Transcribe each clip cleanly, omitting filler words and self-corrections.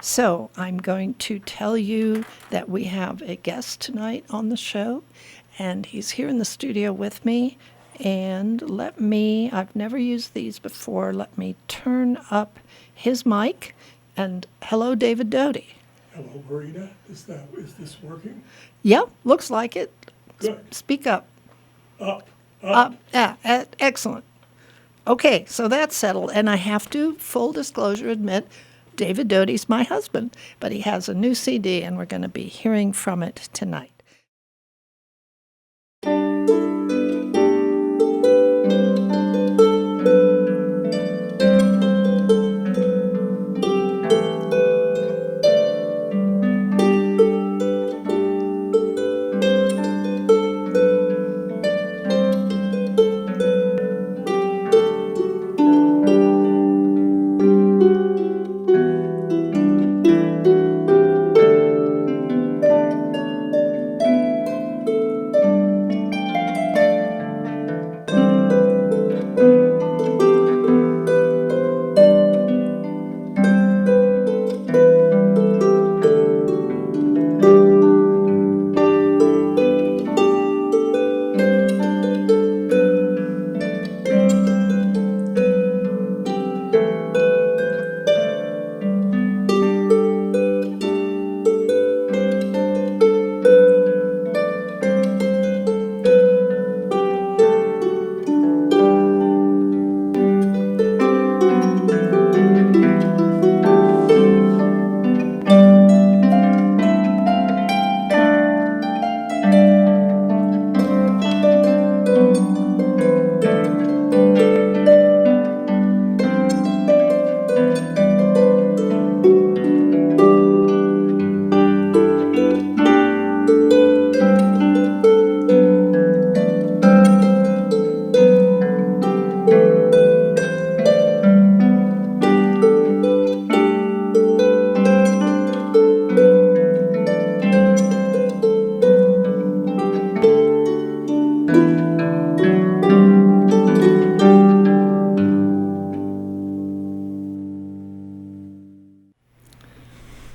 So I'm going to tell you that we have a guest tonight on the show, and he's here in the studio with me. And I've never used these before, let me turn up his mic. And hello, David Doty. Hello, Marina. Is this working? Yeah, looks like it. Good. Speak up. Up. Excellent. Okay, so that's settled. And I have to, full disclosure, admit, David Doty's my husband, but he has a new CD, and we're going to be hearing from it tonight.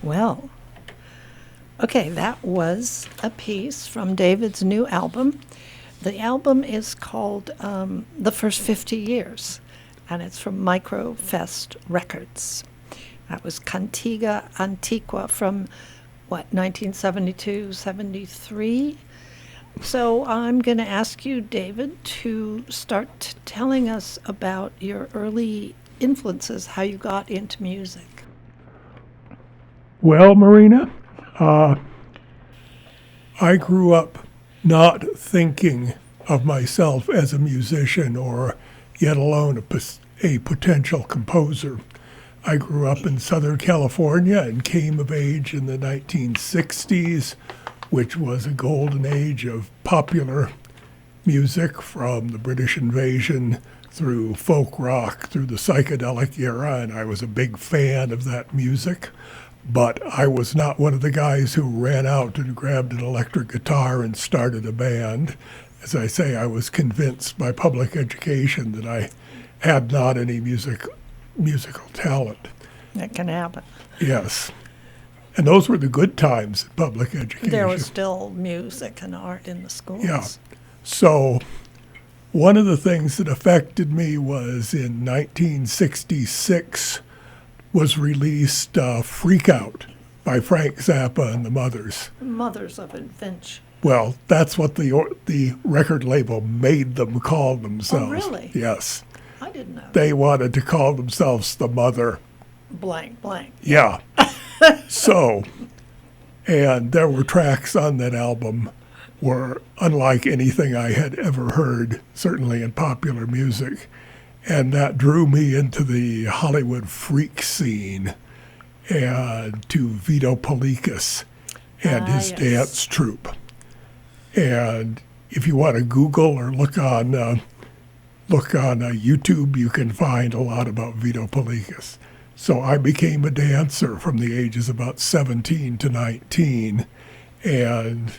Well, okay, that was a piece from David's new album. The album is called The First 50 Years, and it's from Microfest Records. That was Cantiga Antiqua from, 1972, 73? So I'm going to ask you, David, to start telling us about your early influences, how you got into music. Well, Marina, I grew up not thinking of myself as a musician or yet alone a potential composer. I grew up in Southern California and came of age in the 1960s, which was a golden age of popular music from the British invasion through folk rock, through the psychedelic era, and I was a big fan of that music. But I was not one of the guys who ran out and grabbed an electric guitar and started a band. As I say, I was convinced by public education that I had not any musical talent. That can happen. Yes. And those were the good times in public education. There was still music and art in the schools. Yeah. So one of the things that affected me was in 1966 was released Freak Out by Frank Zappa and the Mothers. Mothers of Invention. Well, that's what the record label made them call themselves. Oh, really? Yes. I didn't know. They wanted to call themselves the Mother. Blank, blank. Yeah. So, and there were tracks on that album were unlike anything I had ever heard, certainly in popular music. And that drew me into the Hollywood freak scene and to Vito Paulekas and his dance troupe. And if you want to Google or look on YouTube, you can find a lot about Vito Paulekas. So I became a dancer from the ages about 17 to 19, and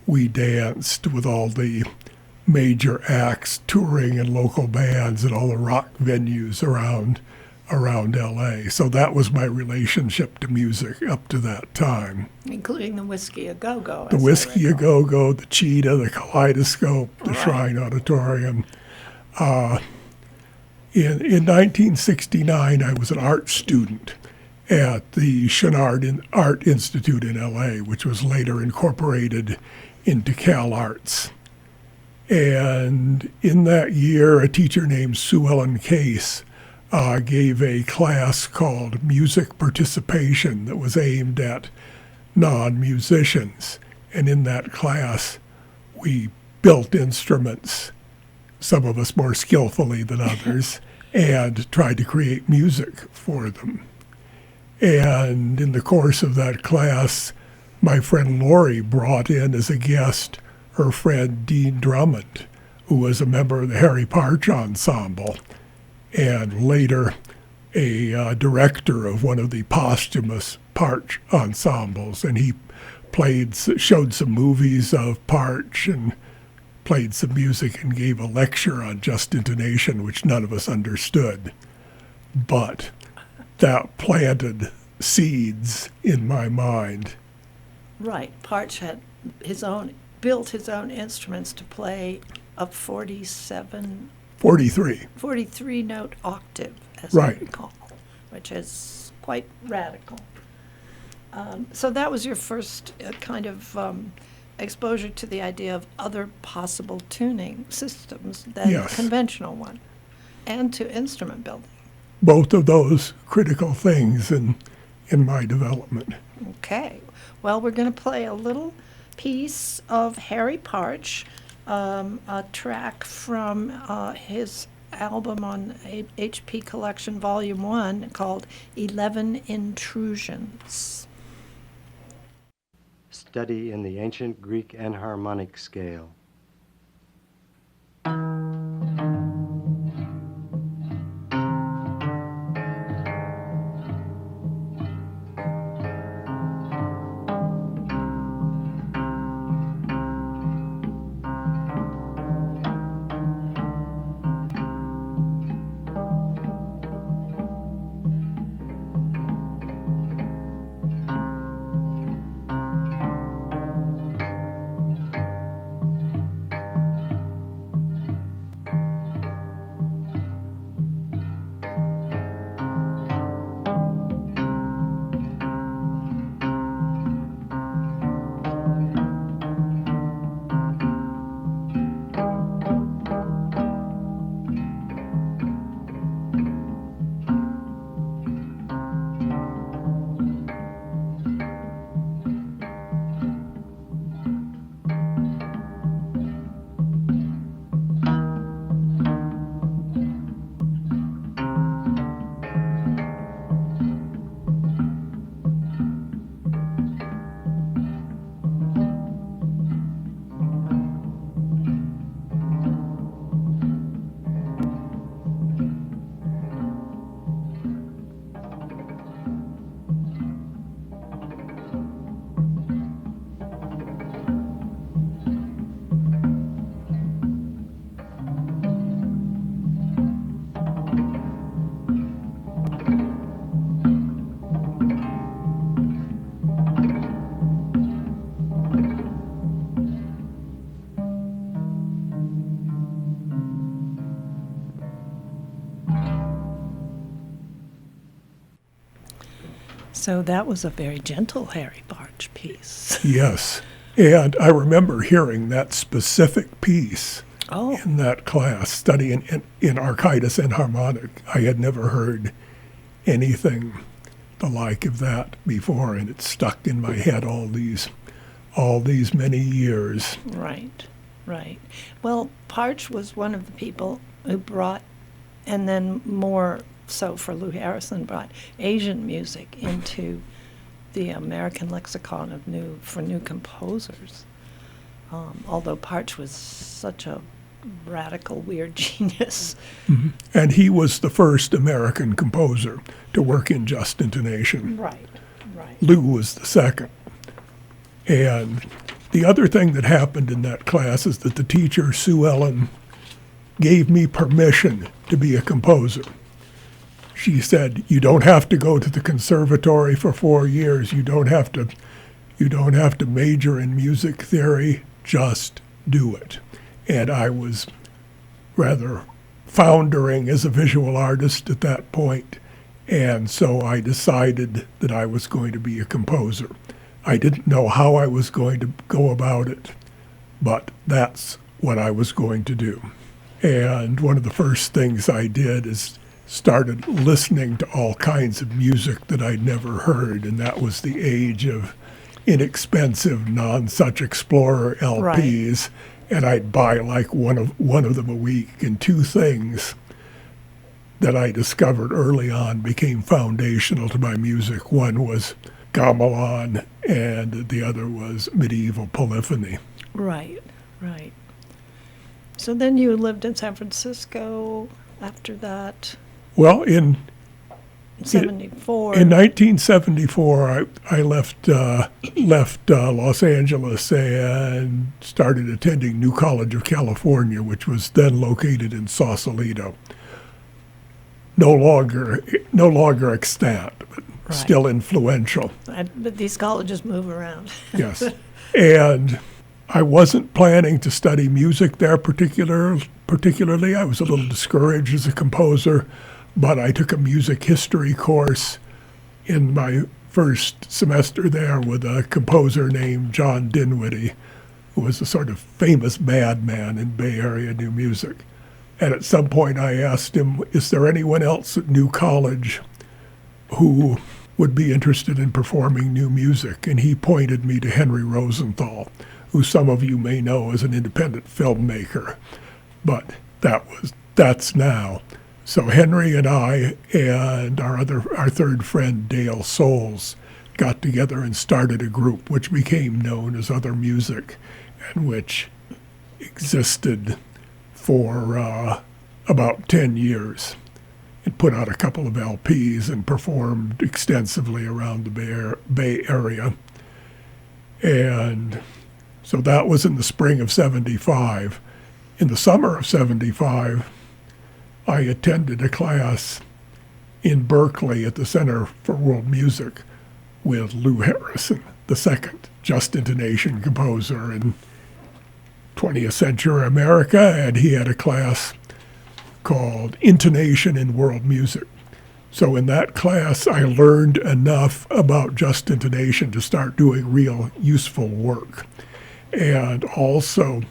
we danced with all the major acts touring in local bands and all the rock venues around around LA. So that was my relationship to music up to that time. Including the Whiskey A Go-Go. The Whiskey A Go-Go, the Cheetah, the Kaleidoscope, the Right. Shrine Auditorium. In 1969, I was an art student at the Chouinard Art Institute in LA, which was later incorporated into Cal Arts. And in that year, a teacher named Sue Ellen Case gave a class called Music Participation that was aimed at non-musicians. And in that class, we built instruments, some of us more skillfully than others, and tried to create music for them. And in the course of that class, my friend Lori brought in as a guest her friend Dean Drummond, who was a member of the Harry Partch ensemble, and later a director of one of the posthumous Partch ensembles. And he showed some movies of Partch and played some music and gave a lecture on just intonation, which none of us understood. But that planted seeds in my mind. Right. Partch had built his own instruments to play a 43 note octave, as I Right. recall, which is quite radical. So that was your first kind of exposure to the idea of other possible tuning systems than Yes. the conventional one, and to instrument building. Both of those critical things in my development. Okay. Well, we're going to play a little piece of Harry Partch, a track from his album on HP Collection Volume 1 called 11 Intrusions. Study in the ancient Greek enharmonic scale. So that was a very gentle Harry Partch piece. Yes. And I remember hearing that specific piece Oh, in that class, studying in Archytas Enharmonic. I had never heard anything the like of that before, and it stuck in my head all these many years. right, right. Well, Partch was one of the people who brought, and then more so for Lou Harrison, brought Asian music into the American lexicon of new composers. Although Partch was such a radical, weird genius. And he was the first American composer to work in just intonation. Right, right. Lou was the second. And the other thing that happened in that class is that the teacher, Sue Ellen, gave me permission to be a composer. she said, "You don't have to go to the conservatory for 4 years. You don't have to major in music theory. Just do it." And I was rather foundering as a visual artist at that point. And so I decided that I was going to be a composer. I didn't know how I was going to go about it, but that's what I was going to do. And one of the first things I did is started listening to all kinds of music that I'd never heard, and that was the age of inexpensive non-such Explorer LPs. Right. And I'd buy like one of them a week, and two things that I discovered early on became foundational to my music. One was Gamelan, and the other was medieval polyphony. Right, right. So then you lived in San Francisco after that? Well, in 74. In 1974, I left Los Angeles and started attending New College of California, which was then located in Sausalito. No longer extant, but right. Still influential. But these colleges move around. Yes, and I wasn't planning to study music there particularly. I was a little discouraged as a composer. But I took a music history course in my first semester there with a composer named John Dinwiddie, who was a sort of famous madman in Bay Area new music. And at some point I asked him, is there anyone else at New College who would be interested in performing new music? And he pointed me to Henry Rosenthal, who some of you may know as an independent filmmaker. But that's now. So Henry and I and our third friend, Dale Souls, got together and started a group which became known as Other Music, and which existed for about 10 years. It put out a couple of LPs and performed extensively around the Bay Area. And so that was in the spring of 75. In the summer of 75, I attended a class in Berkeley at the Center for World Music with Lou Harrison, the second just intonation composer in 20th century America, and he had a class called Intonation in World Music. So in that class, I learned enough about just intonation to start doing real useful work. And also,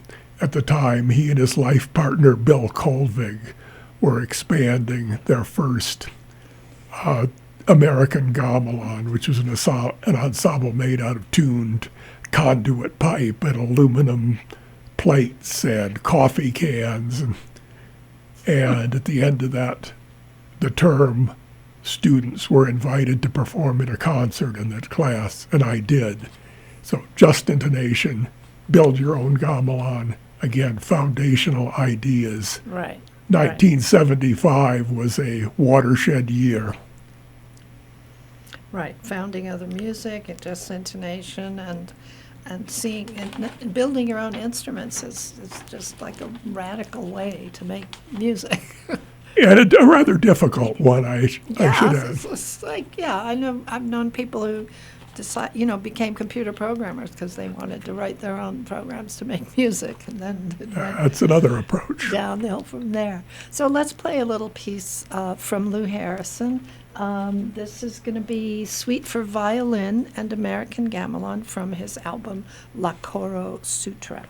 at the time, he and his life partner, Bill Kolvig, were expanding their first American gamelan, which was an ensemble made out of tuned conduit pipe and aluminum plates and coffee cans. And at the end of the term, students were invited to perform in a concert in that class, and I did. So just intonation, build your own gamelan, again, foundational ideas. Right. 1975 was a watershed year. Right, founding Other Music and just intonation and seeing and building your own instruments is just like a radical way to make music. And a rather difficult one, I should add. It's like, I've known people who became computer programmers because they wanted to write their own programs to make music, and then that's another approach. Downhill from there. So let's play a little piece from Lou Harrison. This is going to be Suite for Violin and American Gamelan from his album La Koro Sutra.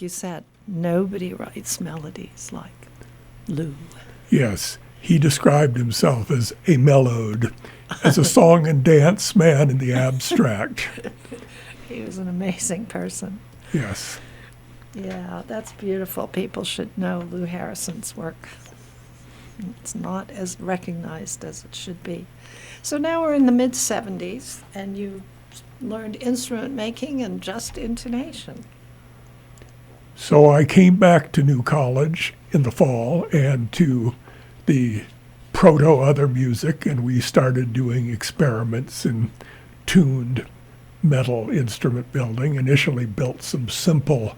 you said, nobody writes melodies like Lou. Yes, he described himself as a melode, as a song and dance man in the abstract. He was an amazing person. Yes. Yeah, that's beautiful. People should know Lou Harrison's work. It's not as recognized as it should be. So now we're in the mid-70s, and you learned instrument making and just intonation. So I came back to New College in the fall and to the proto-other music, and we started doing experiments in tuned metal instrument building. Initially built some simple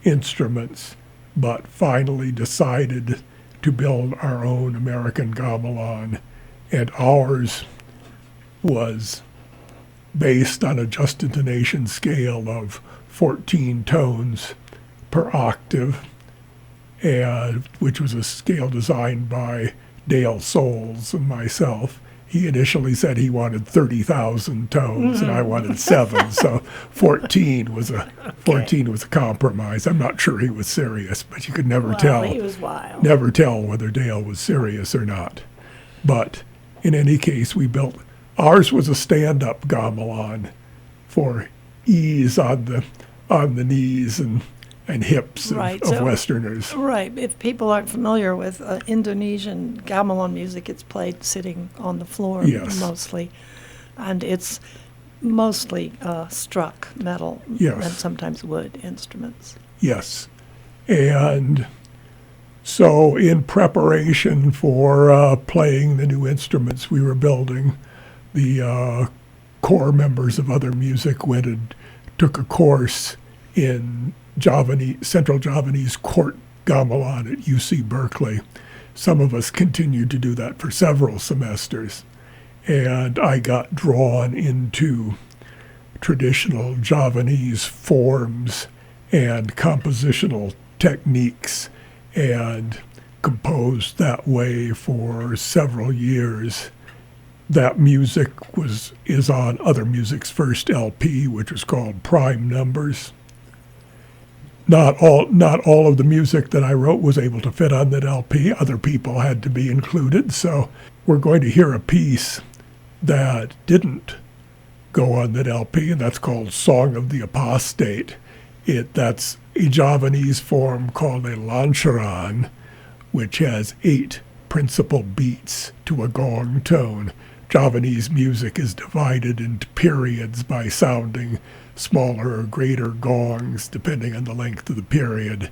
instruments, but finally decided to build our own American gamelan, and ours was based on a just intonation scale of 14 tones per octave, and which was a scale designed by Dale Souls and myself. He initially said he wanted 30,000 tones, and I wanted 7. So 14 was a compromise. I'm not sure he was serious, but you could never tell. He was wild. Never tell whether Dale was serious or not. But in any case, we built ours was a stand-up gamelan for ease on the knees and hips of Westerners. Right. If people aren't familiar with Indonesian gamelan music, it's played sitting on the floor mostly. And it's mostly struck metal and sometimes wood instruments. Yes. And so in preparation for playing the new instruments we were building, the core members of other music went and took a course in Central Javanese court gamelan at UC Berkeley. Some of us continued to do that for several semesters. And I got drawn into traditional Javanese forms and compositional techniques and composed that way for several years. That music is on Other Music's first LP, which was called Prime Numbers. Not all of the music that I wrote was able to fit on that LP. Other people had to be included. So we're going to hear a piece that didn't go on that LP, and that's called Song of the Apostate. That's a Javanese form called a lancharan, which has 8 principal beats to a gong tone. Javanese music is divided into periods by sounding smaller or greater gongs, depending on the length of the period.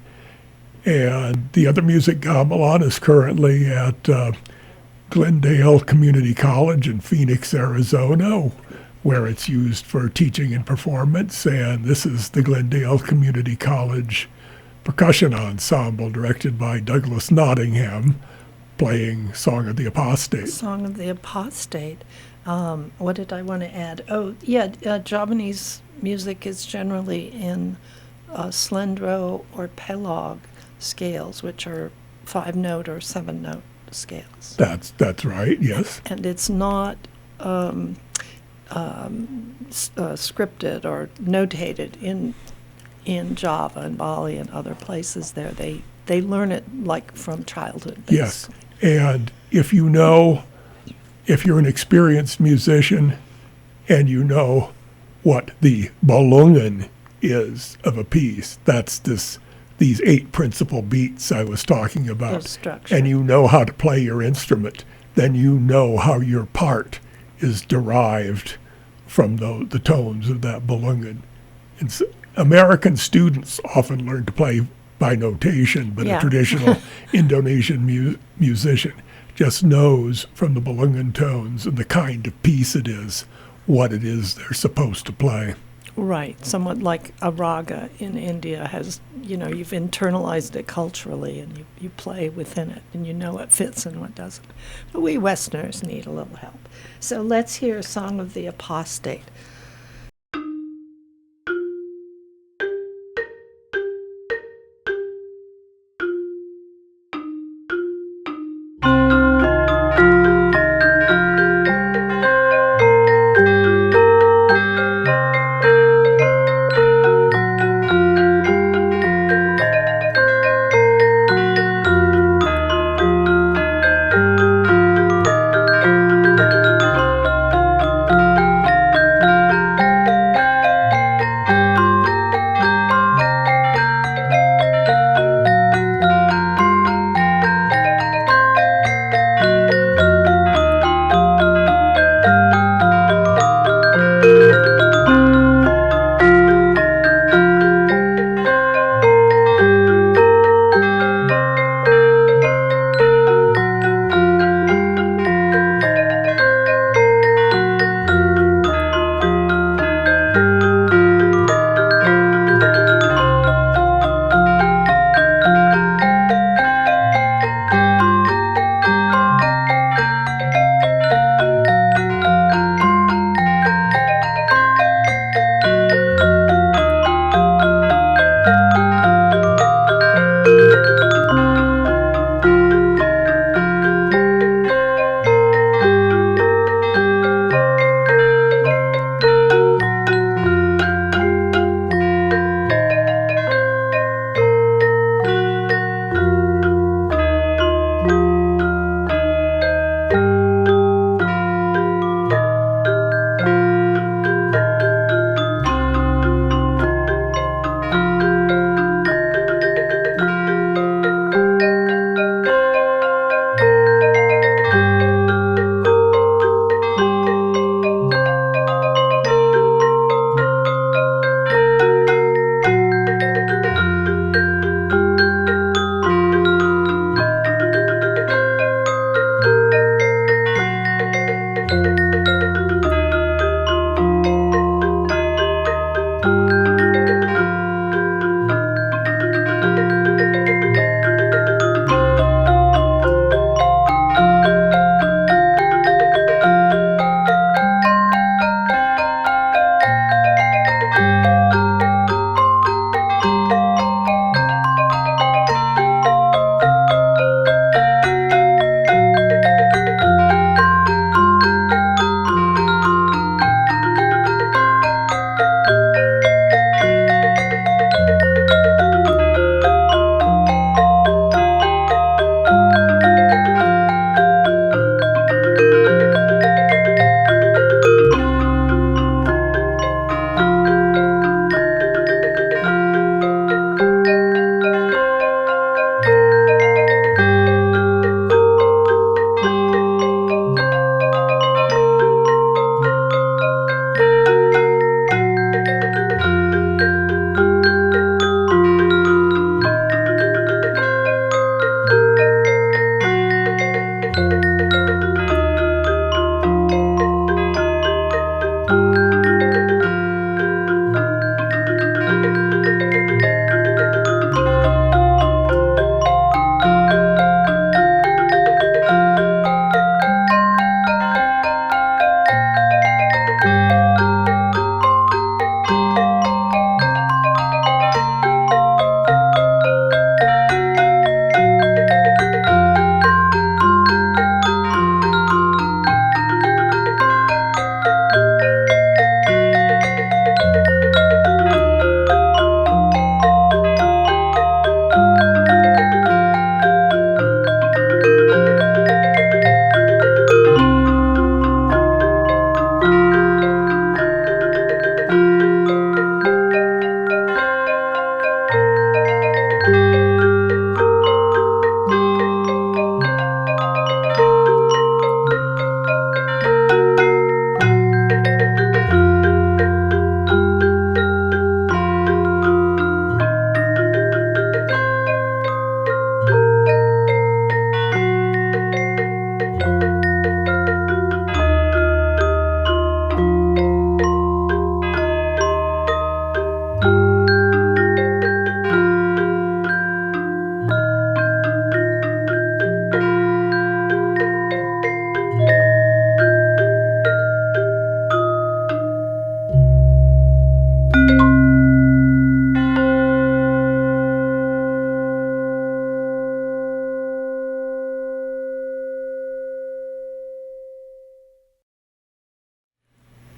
And the Other Music gamelan is currently at Glendale Community College in Phoenix, Arizona, where it's used for teaching and performance. And this is the Glendale Community College Percussion Ensemble, directed by Douglas Nottingham, playing Song of the Apostate. Song of the Apostate. What did I want to add? Javanese music is generally in slendro or pelog scales, which are 5-note or 7-note scales. That's right, yes. And it's not scripted or notated in Java and Bali and other places there. They learn it like from childhood, basically. Yes, and if you're an experienced musician and you know what the balungen is of a piece, that's these 8 principal beats I was talking about, and you know how to play your instrument, then you know how your part is derived from the tones of that balungen. And so American students often learn to play by notation, but a traditional Indonesian musician just knows from the balungen tones and the kind of piece it is, what it is they're supposed to play. Right. Somewhat like a raga in India has, you've internalized it culturally and you play within it and you know what fits and what doesn't. But we Westerners need a little help. So let's hear Song of the Apostate.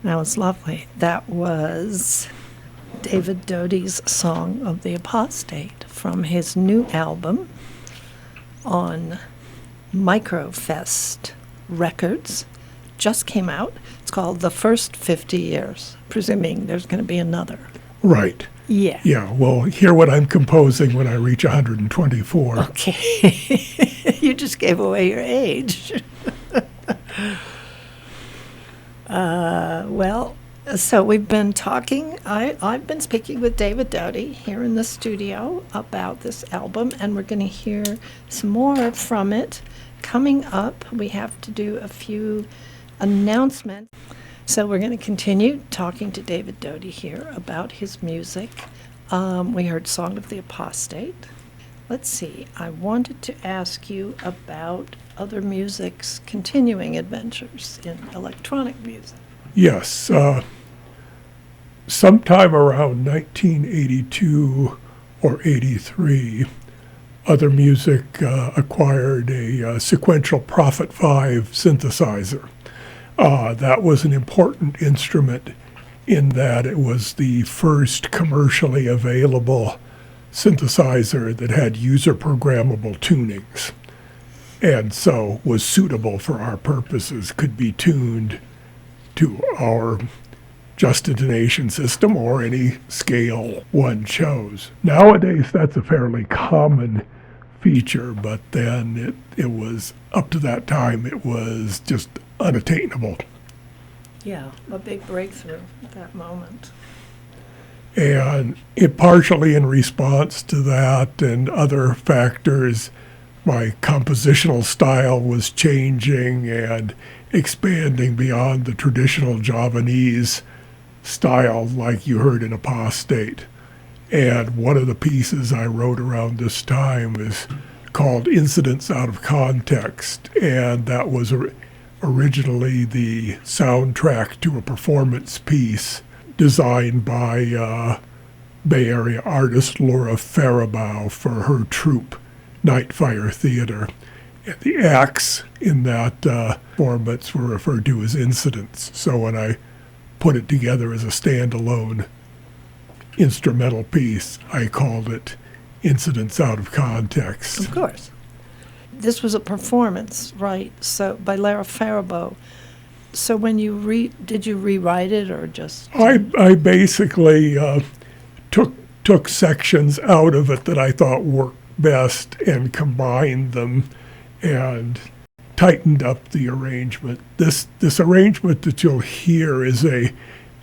That was lovely. That was David Doty's Song of the Apostate from his new album on Microfest Records. Just came out. It's called The First 50 Years, presuming there's going to be another. Right. Yeah. Yeah, well, hear what I'm composing when I reach 124. Okay. You just gave away your age. Well, so we've been talking. I've been speaking with David Doty here in the studio about this album, and we're going to hear some more from it. Coming up, we have to do a few announcements. So we're going to continue talking to David Doty here about his music. We heard Song of the Apostate. Let's see. I wanted to ask you about other music's continuing adventures in electronic music. Yes. Sometime around 1982 or 83, Other Music acquired a sequential Prophet 5 synthesizer. That was an important instrument in that it was the first commercially available synthesizer that had user-programmable tunings, and so was suitable for our purposes, could be tuned to our just intonation system or any scale one chose. Nowadays, that's a fairly common feature, but then it was, up to that time, it was just unattainable. Yeah, a big breakthrough at that moment. And it partially in response to that and other factors, my compositional style was changing and expanding beyond the traditional Javanese style like you heard in Apostate. And one of the pieces I wrote around this time is called Incidents Out of Context, and that was originally the soundtrack to a performance piece designed by Bay Area artist Laura Faribault for her troupe, Nightfire Theater. And the acts in that performance were referred to as incidents. So when I put it together as a standalone instrumental piece, I called it Incidents Out of Context. Of course. This was a performance, right? So by Lara Faribault. So when you did you rewrite it or just? I basically took sections out of it that I thought worked best and combined them and tightened up the arrangement. This arrangement that you'll hear is a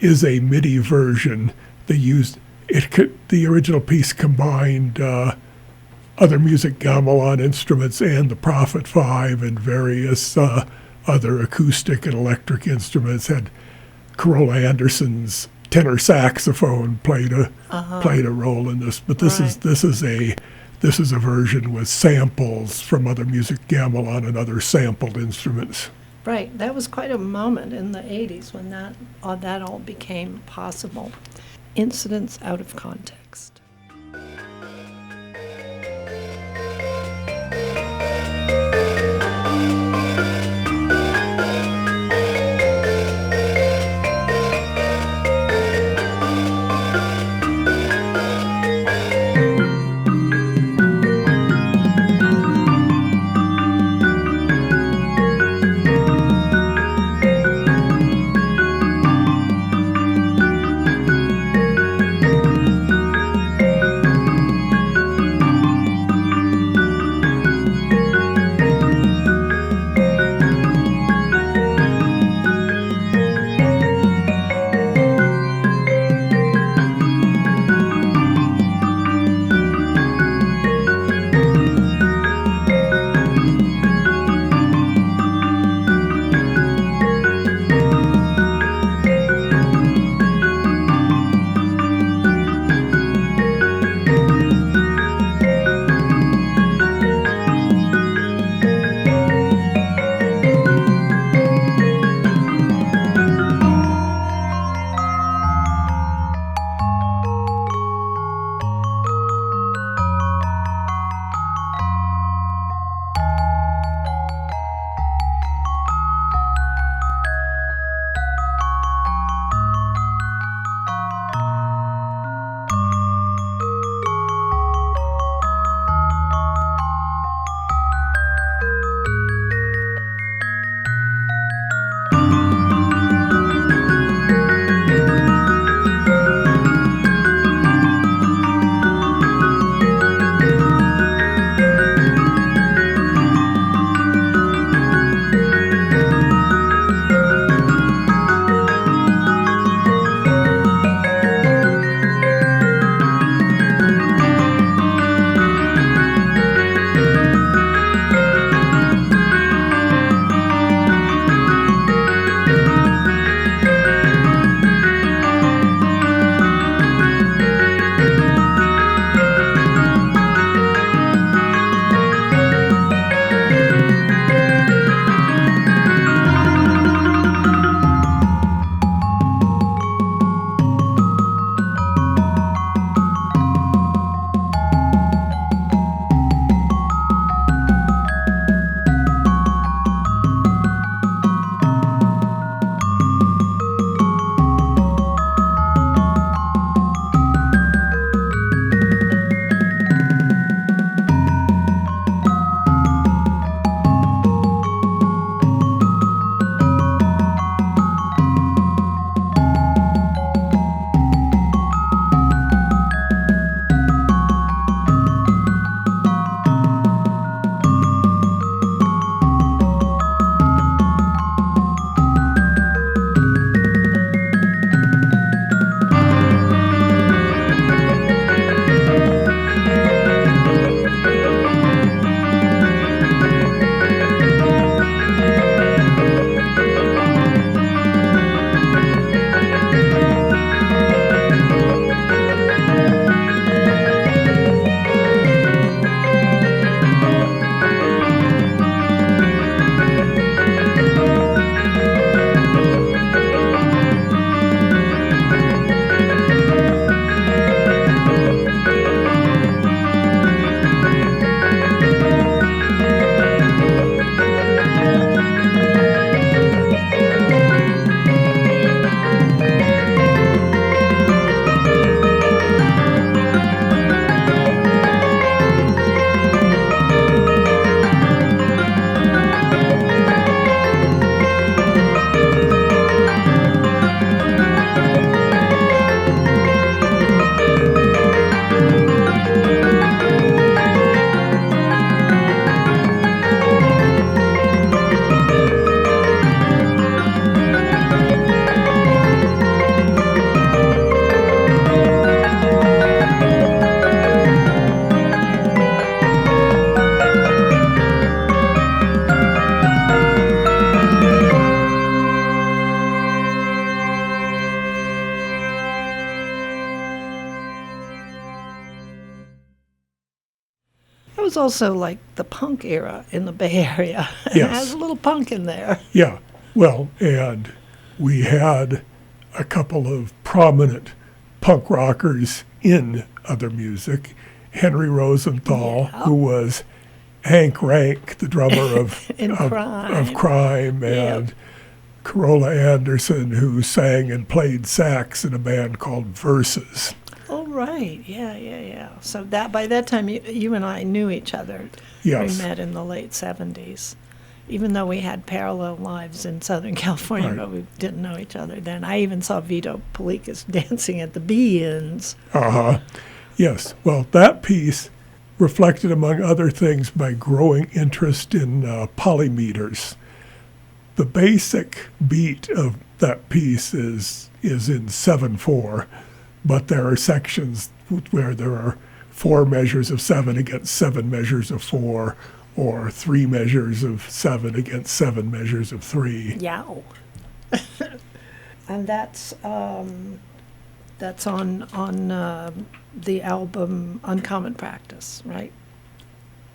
MIDI version. They used the original piece combined Other Music Gamelan instruments and the Prophet 5 and various other acoustic and electric instruments. Had Carola Anderson's tenor saxophone played a role in this, but this is a version with samples from Other Music Gamelan and other sampled instruments. Right, that was quite a moment in the 80s when that all became possible. Incidents Out of Context. It was also like the punk era in the Bay Area. It Yes. has a little punk in there. Yeah, well, and we had a couple of prominent punk rockers in other music. Henry Rosenthal, Yeah. who was Hank Rank, the drummer of In Crime. of Crime, and Corolla Anderson, who sang and played sax in a band called Versus. Oh, right. Yeah. So by that time, you and I knew each other. Yes. We met in the late 70s. Even though we had parallel lives in Southern California, Right. but we didn't know each other then. I even saw Vito Paulekas dancing at the Be-Ins. Uh-huh. Yes. Well, that piece reflected, among other things, my growing interest in polymeters. The basic beat of that piece is in 7/4, but there are sections where there are 4 measures of 7 against 7 measures of 4, or 3 measures of 7 against 7 measures of 3. Yow. And that's on the album Uncommon Practice, right?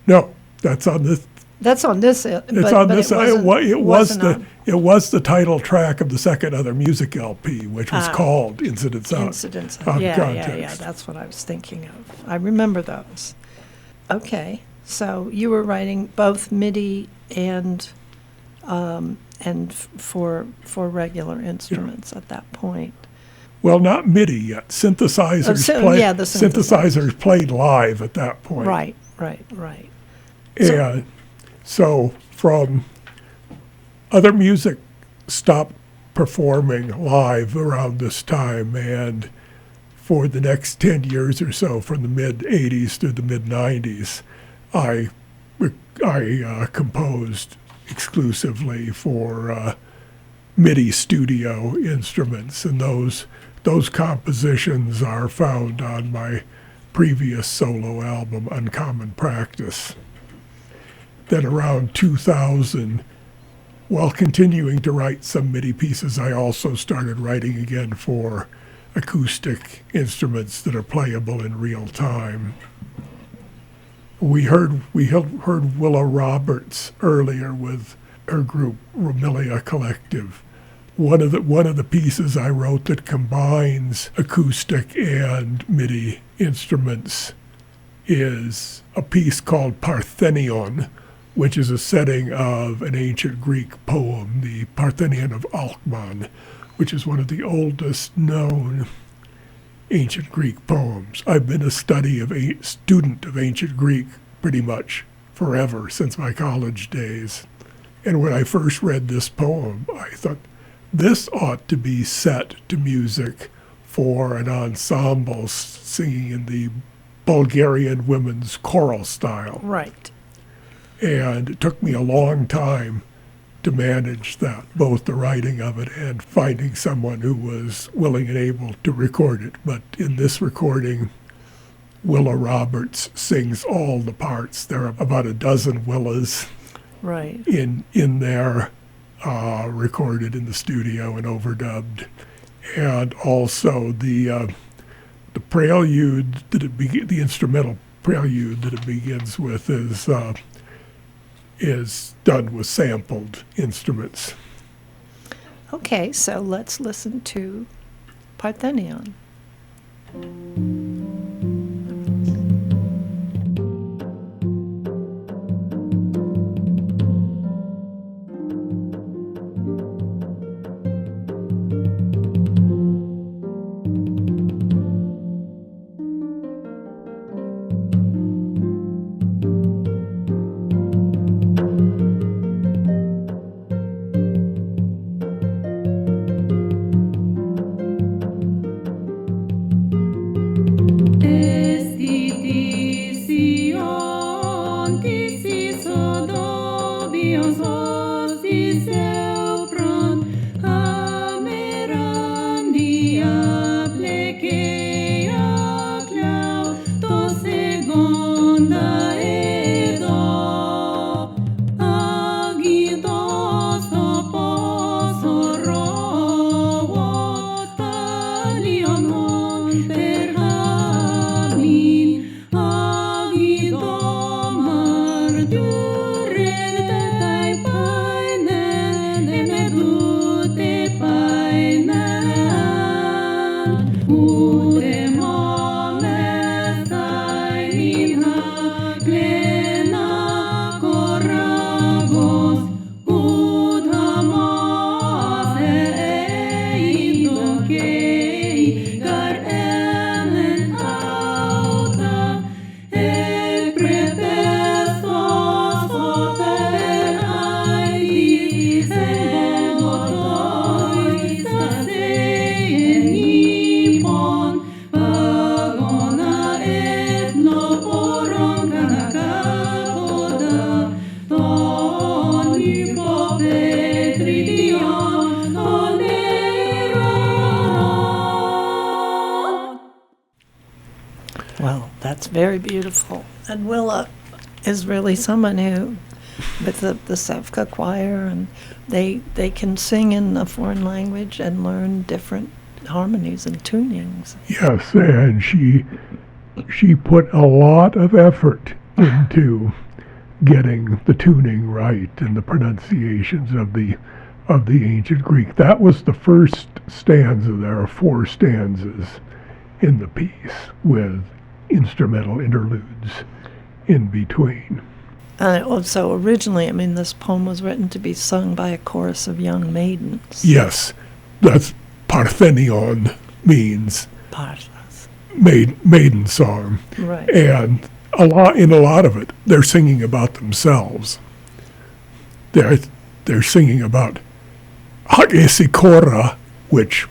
No, that's on this. That's on this. It's on this. It was the title track of the second Other Music LP, which was called Incidents Out Incidents. of Yeah. Context. That's what I was thinking of. I remember those. Okay, so you were writing both MIDI and for regular instruments at that point. Well, not MIDI yet. Synthesizers the synthesizers played live at that point. Right. And so from Other Music stopped performing live around this time, and for the next 10 years or so, from the mid-'80s through the mid-'90s, I composed exclusively for MIDI studio instruments, and those compositions are found on my previous solo album, Uncommon Practice. Then around 2000, while continuing to write some MIDI pieces, I also started writing again for acoustic instruments that are playable in real time. We heard Willa Roberts earlier with her group Romilia Collective. One of the pieces I wrote that combines acoustic and MIDI instruments is a piece called Parthenion, which is a setting of an ancient Greek poem, the Parthenion of Alkman, which is one of the oldest known ancient Greek poems. I've been a student of ancient Greek pretty much forever, since my college days. And when I first read this poem, I thought, this ought to be set to music for an ensemble singing in the Bulgarian women's choral style. Right. And it took me a long time to manage that, both the writing of it and finding someone who was willing and able to record it. But in this recording, Willa Roberts sings all the parts. There are about a dozen Willas Right. in there, recorded in the studio and overdubbed. And also the prelude the instrumental prelude that it begins with is done with sampled instruments. Okay, so let's listen to Parthenion. It's very beautiful. And Willa is really someone who, with the Sevka choir, and they can sing in a foreign language and learn different harmonies and tunings. Yes, and she put a lot of effort into getting the tuning right and the pronunciations of the ancient Greek. That was the first stanza. There are 4 stanzas in the piece with instrumental interludes in between. So originally, I mean, this poem was written to be sung by a chorus of young maidens. Yes, that's Parthenion means Parthas. maiden song. Right. And a lot of it, they're singing about themselves. They're singing about Hagesikora, which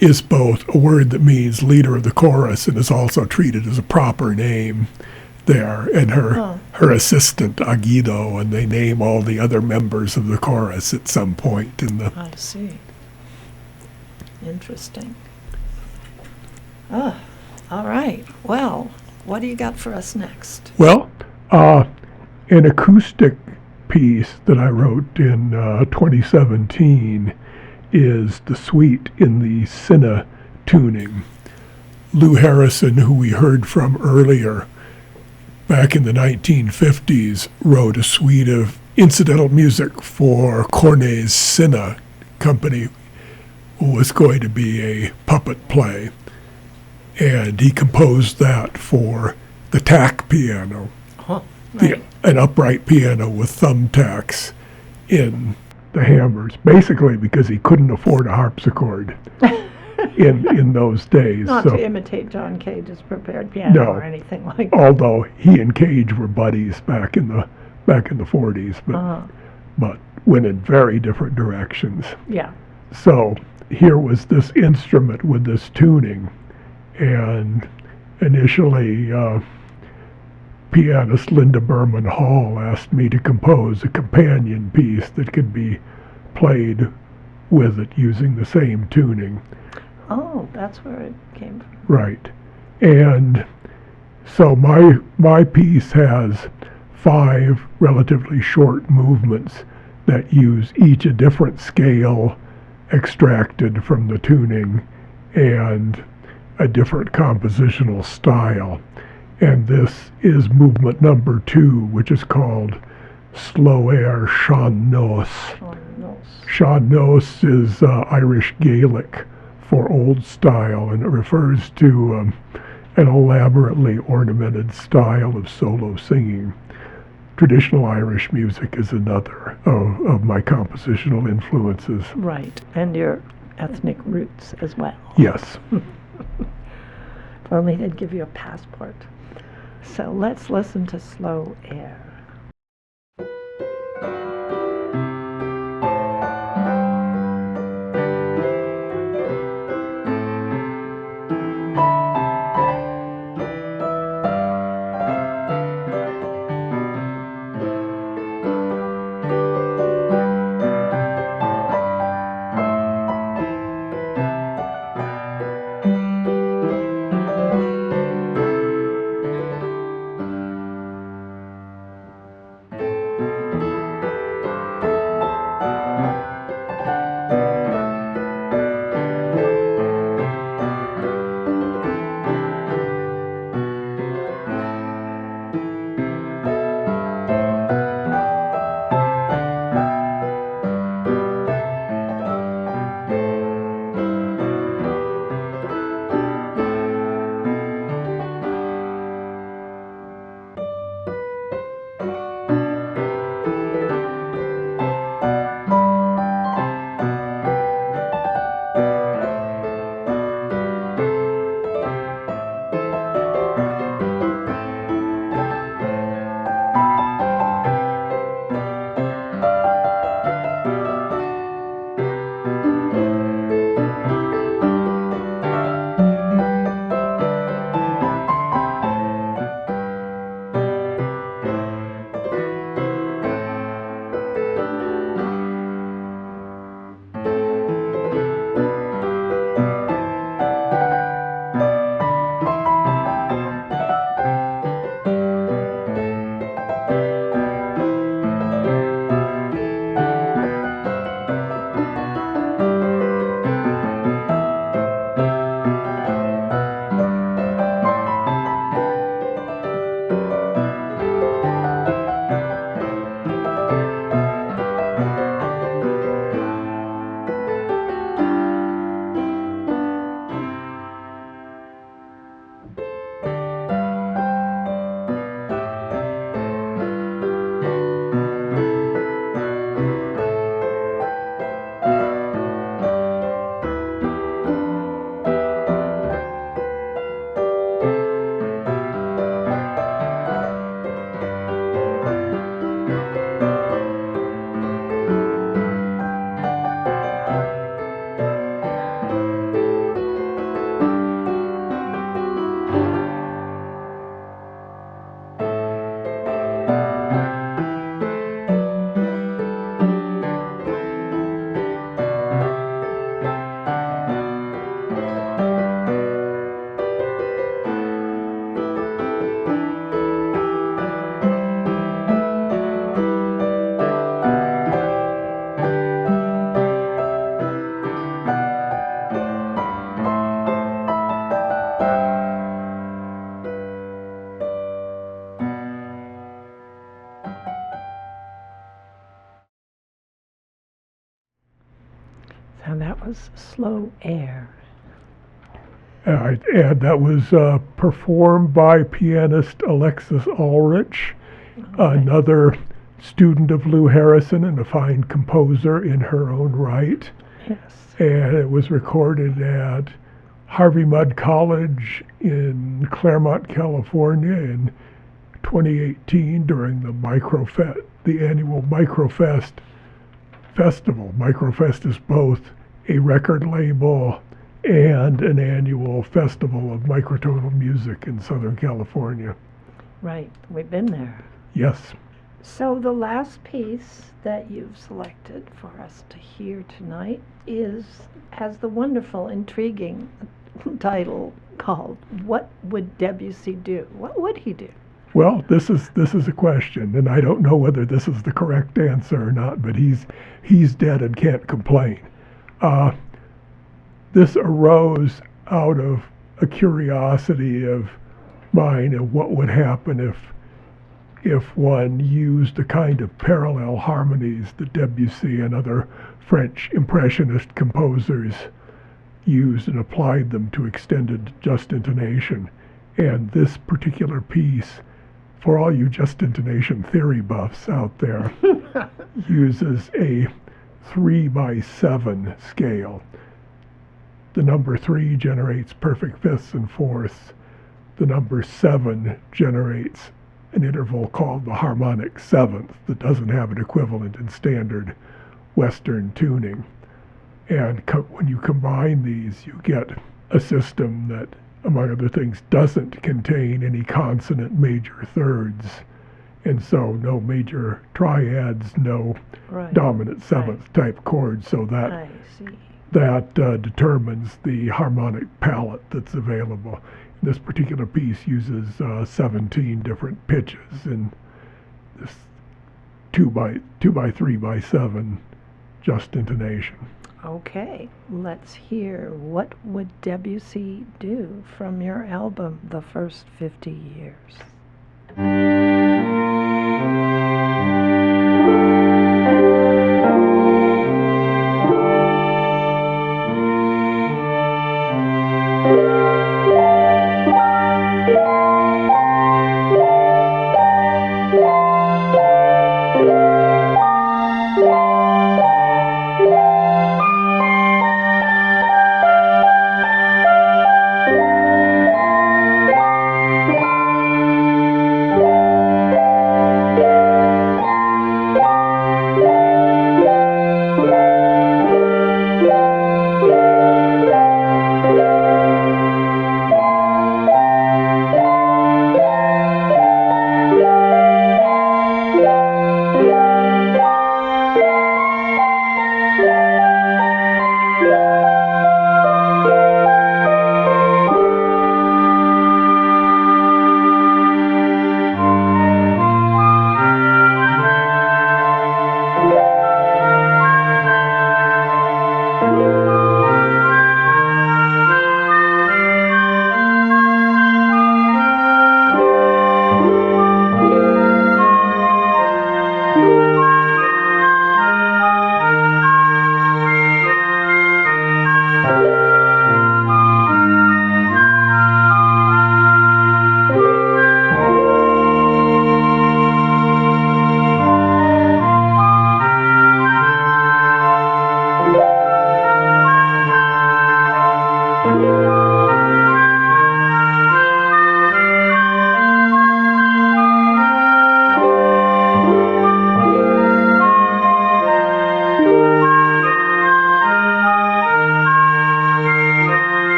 is both a word that means leader of the chorus and is also treated as a proper name there, and her assistant Agido, and they name all the other members of the chorus at some point in the. I see. Interesting. All right. Well, what do you got for us next? Well, an acoustic piece that I wrote in 2017 is the suite in the Cinna tuning. Lou Harrison, who we heard from earlier, back in the 1950s, wrote a suite of incidental music for Cornet's Cinna company, who was going to be a puppet play. And he composed that for the tack piano, Right. an upright piano with thumbtacks in the hammers, basically because he couldn't afford a harpsichord in those days. Not So, to imitate John Cage's prepared piano No. or anything like that. although he and Cage were buddies back in the 40s, but went in very different directions. Yeah. So here was this instrument with this tuning, and initially pianist Linda Berman Hall asked me to compose a companion piece that could be played with it using the same tuning. Oh, that's where it came from. Right. And so my piece has 5 relatively short movements that use each a different scale extracted from the tuning and a different compositional style. And this is movement number 2, which is called Slow Air Sean Nos. Sean Nos is Irish Gaelic for old style, and it refers to an elaborately ornamented style of solo singing. Traditional Irish music is another of my compositional influences. Right. And your ethnic roots as well. Yes. If only they'd give you a passport. So let's listen to Slow Air. And that was Slow Air. And that was performed by pianist Alexis Ulrich, another student of Lou Harrison and a fine composer in her own right. Yes. And it was recorded at Harvey Mudd College in Claremont, California in 2018 during the annual Microfest festival. Microfest is both a record label and an annual festival of microtonal music in Southern California. Right, we've been there. Yes. So the last piece that you've selected for us to hear tonight has the wonderful, intriguing title called "What Would Debussy Do?" What would he do? Well, this is a question, and I don't know whether this is the correct answer or not. But he's dead and can't complain. This arose out of a curiosity of mine of what would happen if one used the kind of parallel harmonies that Debussy and other French Impressionist composers used and applied them to extended just intonation. And this particular piece, for all you just intonation theory buffs out there, uses a 3/7 scale. The number 3 generates perfect fifths and fourths. The number 7 generates an interval called the harmonic seventh that doesn't have an equivalent in standard Western tuning. And when you combine these, you get a system that, among other things, doesn't contain any consonant major thirds. And so no major triads, no dominant seventh type chords. So that determines the harmonic palette that's available. This particular piece uses 17 different pitches in this 2x3x7 just intonation. Okay, let's hear What Would Debussy Do from your album, The First 50 Years.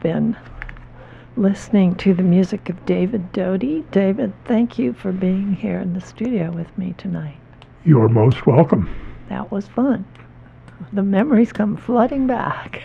been listening to the music of David Doty. David, thank you for being here in the studio with me tonight. You're most welcome. That was fun. The memories come flooding back.